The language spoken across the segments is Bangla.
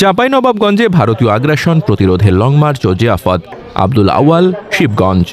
চাঁপাইনবাবগঞ্জে ভারতীয় আগ্রাসন প্রতিরোধে লং মার্চ ও জিয়াফত। আব্দুল আউয়াল, শিবগঞ্জ।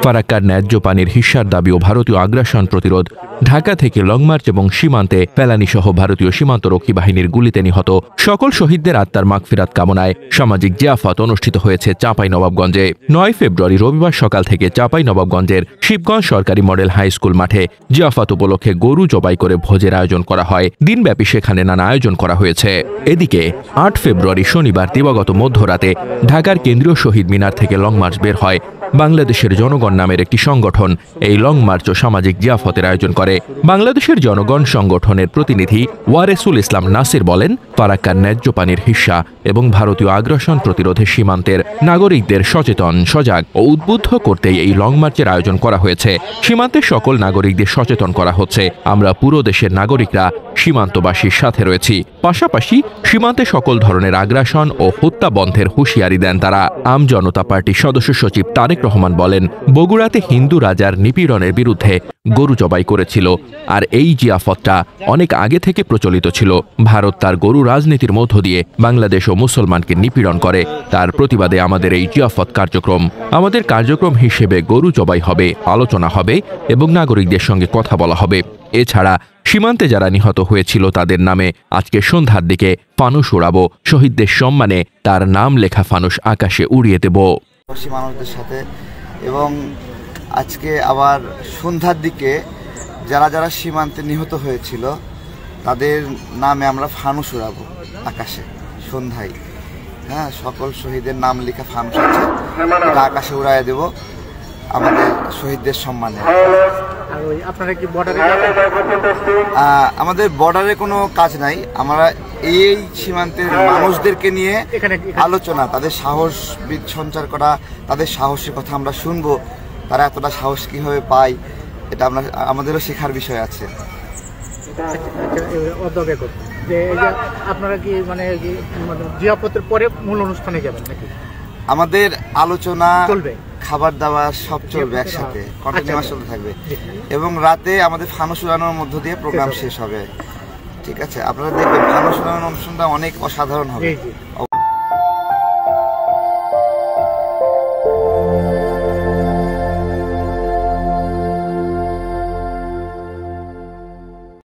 ফারাক্কার ন্যায্য পানির হিস্যার দাবি ও ভারতীয় আগ্রাসন প্রতিরোধ। ঢাকা থেকে লং মার্চ এবং সীমান্তে ফেলানিসহ ভারতীয় সীমান্তরক্ষী বাহিনীর গুলিতে নিহত সকল শহীদদের আত্মার মাগফিরাত কামনায় সামাজিক জিয়াফত অনুষ্ঠিত হয়েছে চাঁপাইনবাবগঞ্জে। ৯ ফেব্রুয়ারি রবিবার সকাল থেকে চাঁপাইনবাবগঞ্জের শিবগঞ্জ সরকারি মডেল হাই স্কুল মাঠে জিয়াফত উপলক্ষে গরু জবাই করে ভোজের আয়োজন করা হয়। দিনব্যাপী সেখানে নানা আয়োজন করা হয়েছে। এদিকে ৮ ফেব্রুয়ারি শনিবার দিবাগত মধ্যরাতে ঢাকার কেন্দ্রীয় শহীদ মিনার থেকে লং মার্চ বের হয় বাংলাদেশের জনগণ নামের একটি সংগঠন। এই লং মার্চ ও সামাজিক জিয়াফতের আয়োজন করে বাংলাদেশের জনগণ সংগঠনের প্রতিনিধি ওয়ারেসুল ইসলাম নাসির বলেন, ফারাক্কার ন্যায্য পানির হিস্যা এবং ভারতীয় আগ্রাসন প্রতিরোধে সীমান্তের নাগরিকদের সচেতন, সজাগ ও উদ্বুদ্ধ করতেই এই লং মার্চের আয়োজন করা হয়েছে। সীমান্তের সকল নাগরিকদের সচেতন করা হচ্ছে। আমরা পুরো দেশের নাগরিকরা সীমান্তবাসীর সাথে রয়েছি। পাশাপাশি সীমান্তে সকল ধরনের আগ্রাসন ও হত্যা বন্ধের হুঁশিয়ারি দেন তারা। আম জনতা পার্টির সদস্য সচিব তারেক রহমান বলেন, বগুড়াতে হিন্দু রাজার নিপীড়নের বিরুদ্ধে গরু জবাই করেছিল, আর এই জিয়াফতটা অনেক আগে থেকে প্রচলিত ছিল। ভারত তার গরু রাজনীতির মধ্য দিয়ে বাংলাদেশ ও মুসলমানকে নিপীড়ন করে। তার প্রতিবাদে আমাদের এই জিয়াফত কার্যক্রম। আমাদের কার্যক্রম হিসেবে গরু জবাই হবে, আলোচনা হবে এবং নাগরিকদের সঙ্গে কথা বলা হবে। এছাড়া সীমান্তে যারা নিহত হয়েছিল তাদের নামে আজকে সন্ধ্যার দিকে ফানুস উড়াবো। শহীদদের সম্মানে তার নাম লেখা ফানুস আকাশে উড়িয়ে দেব মানুষদের সাথে। এবং আজকে আবার সন্ধ্যার দিকে যারা যারা সীমান্তে নিহত হয়েছিল তাদের নামে আমরা ফানুস উড়াবো আকাশে সন্ধ্যায়। হ্যাঁ, সকল শহীদের নাম লেখা ফানুস আছে, এটা আকাশে উড়াইয়ে দেব আমাদের শহীদদের সম্মানে। আমাদের বর্ডারে কোনো কাজ নাই। আমরা এই সীমান্তের মানুষদেরকে নিয়ে আলোচনা, তাদের সাহস সঞ্চার করা, তাদের সাহসের কথা আমরা শুনবো। তারা এতটা সাহস কিভাবে পায়, এটা আমাদেরও শেখার বিষয় আছে। আপনারা কি মানে জিয়াফতের পরে মূল অনুষ্ঠানে যাবেন নাকি? আমাদের আলোচনা চলবে, খাবার দাবার সব চলবে একসাথে, কন্টিনিউয়াস চলতে থাকবে। এবং রাতে আমাদের ফানুস উড়ানোর মধ্য দিয়ে প্রোগ্রাম শেষ হবে। ঠিক আছে, আপনারা দেখবেন ফানুস উড়ানোর অনুষ্ঠানটা অনেক অসাধারণ হবে।